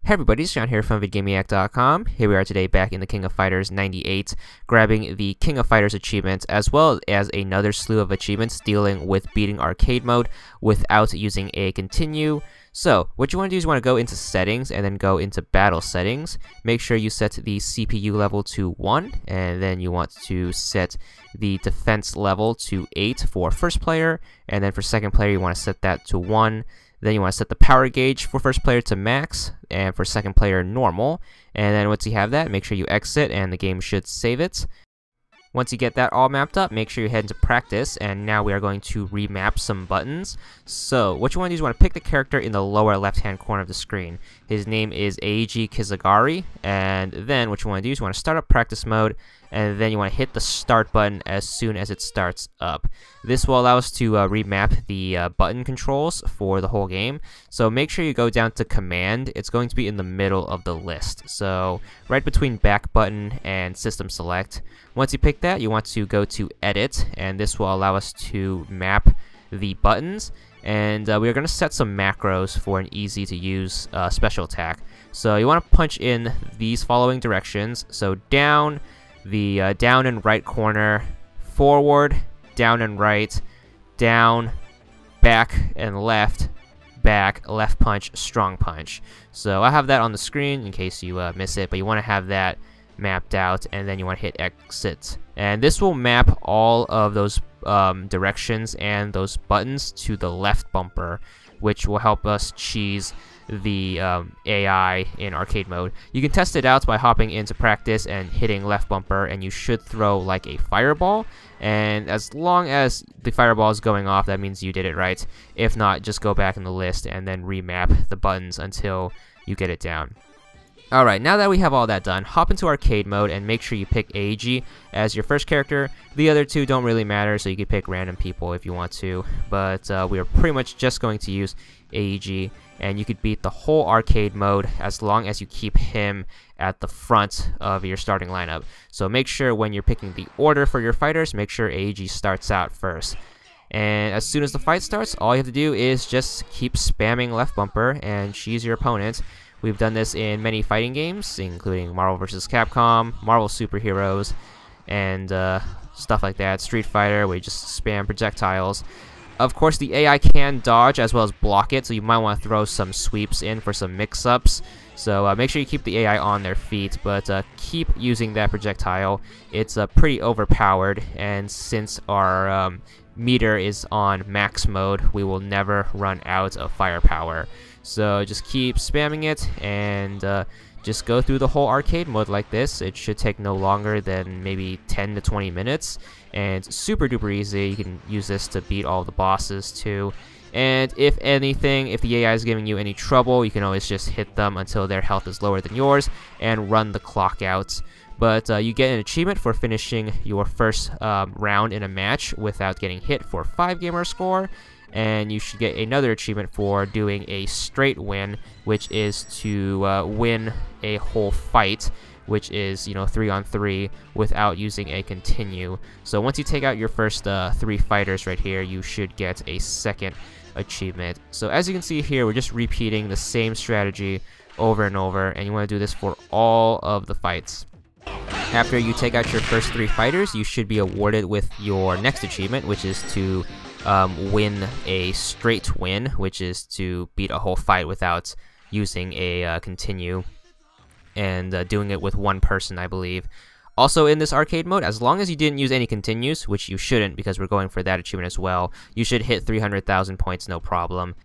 Hey everybody, it's John here from VidGamiac.com. Here we are today back in the King of Fighters 98, grabbing the King of Fighters achievement, as well as another slew of achievements dealing with beating arcade mode without using a continue. So, what you want to do is you want to go into settings and then go into battle settings. Make sure you set the CPU level to 1, and then you want to set the defense level to 8 for first player, and then for second player you want to set that to 1. Then you want to set the power gauge for first player to max, and for second player normal. And then once you have that, make sure you exit and the game should save it. Once you get that all mapped up, make sure you head into practice, and now we are going to remap some buttons. So what you want to do is you want to pick the character in the lower left hand corner of the screen. His name is Eiji Kizagari, and then what you want to do is you want to start up practice mode, and then you want to hit the start button as soon as it starts up. This will allow us to remap the button controls for the whole game. So make sure you go down to command. It's going to be in the middle of the list, so right between back button and system select. Once you pick that, you want to go to edit, and this will allow us to map the buttons. And we are going to set some macros for an easy to use special attack. So you want to punch in these following directions. So down, the down and right corner, forward, down and right, down, back and left, back, left punch, strong punch. So I have that on the screen in case you miss it, but you want to have that mapped out, and then you want to hit exit. And this will map all of those directions and those buttons to the left bumper, which will help us cheese the AI in arcade mode. You can test it out by hopping into practice and hitting left bumper, and you should throw like a fireball. And as long as the fireball is going off, that means you did it right. If not, just go back in the list and then remap the buttons until you get it down. Alright, now that we have all that done, hop into arcade mode and make sure you pick Eiji as your first character. The other two don't really matter, so you can pick random people if you want to, but we are pretty much just going to use Eiji, and you could beat the whole arcade mode as long as you keep him at the front of your starting lineup. So make sure when you're picking the order for your fighters, make sure Eiji starts out first. And as soon as the fight starts, all you have to do is just keep spamming left bumper and cheese your opponent. We've done this in many fighting games, including Marvel vs. Capcom, Marvel Superheroes, and stuff like that. Street Fighter, where you just spam projectiles. Of course, the AI can dodge as well as block it, so you might want to throw some sweeps in for some mix-ups. So make sure you keep the AI on their feet, but keep using that projectile. It's pretty overpowered, and since our meter is on max mode, we will never run out of firepower. So just keep spamming it, and just go through the whole arcade mode like this. It should take no longer than maybe 10 to 20 minutes, and it's super duper easy. You can use this to beat all the bosses too. And if anything, if the AI is giving you any trouble, you can always just hit them until their health is lower than yours and run the clock out. But you get an achievement for finishing your first round in a match without getting hit for 5 gamer score. And you should get another achievement for doing a straight win, which is to win a whole fight, which is, 3-on-3 without using a continue. So once you take out your first 3 fighters right here, you should get a second achievement. So as you can see here, we're just repeating the same strategy over and over, and you want to do this for all of the fights. After you take out your first 3 fighters, you should be awarded with your next achievement, which is to win a straight win, which is to beat a whole fight without using a continue, and doing it with one person, I believe. Also in this arcade mode, as long as you didn't use any continues, which you shouldn't because we're going for that achievement as well, you should hit 300,000 points no problem.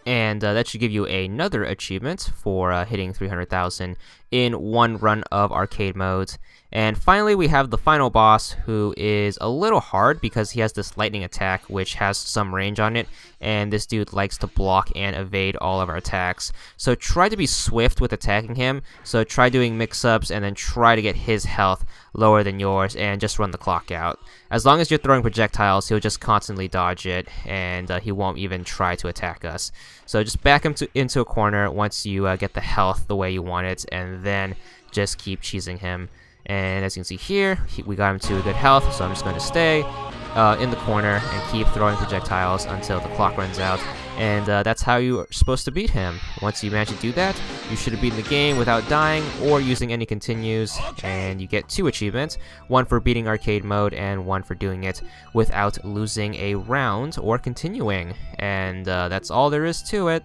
And that should give you another achievement for hitting 300,000 in one run of arcade modes. And finally, we have the final boss, who is a little hard because he has this lightning attack, which has some range on it, and this dude likes to block and evade all of our attacks. So try to be swift with attacking him. So try doing mix-ups, and then try to get his health lower than yours, and just run the clock out. As long as you're throwing projectiles, he'll just constantly dodge it, and he won't even try to attack us. So just back him into a corner once you get the health the way you want it, and then just keep cheesing him. And as you can see here, we got him to a good health, so I'm just going to stay in the corner and keep throwing projectiles until the clock runs out. and that's how you're supposed to beat him. Once you manage to do that, you should have beaten the game without dying or using any continues, and you get 2 achievements, one for beating arcade mode and one for doing it without losing a round or continuing. And that's all there is to it.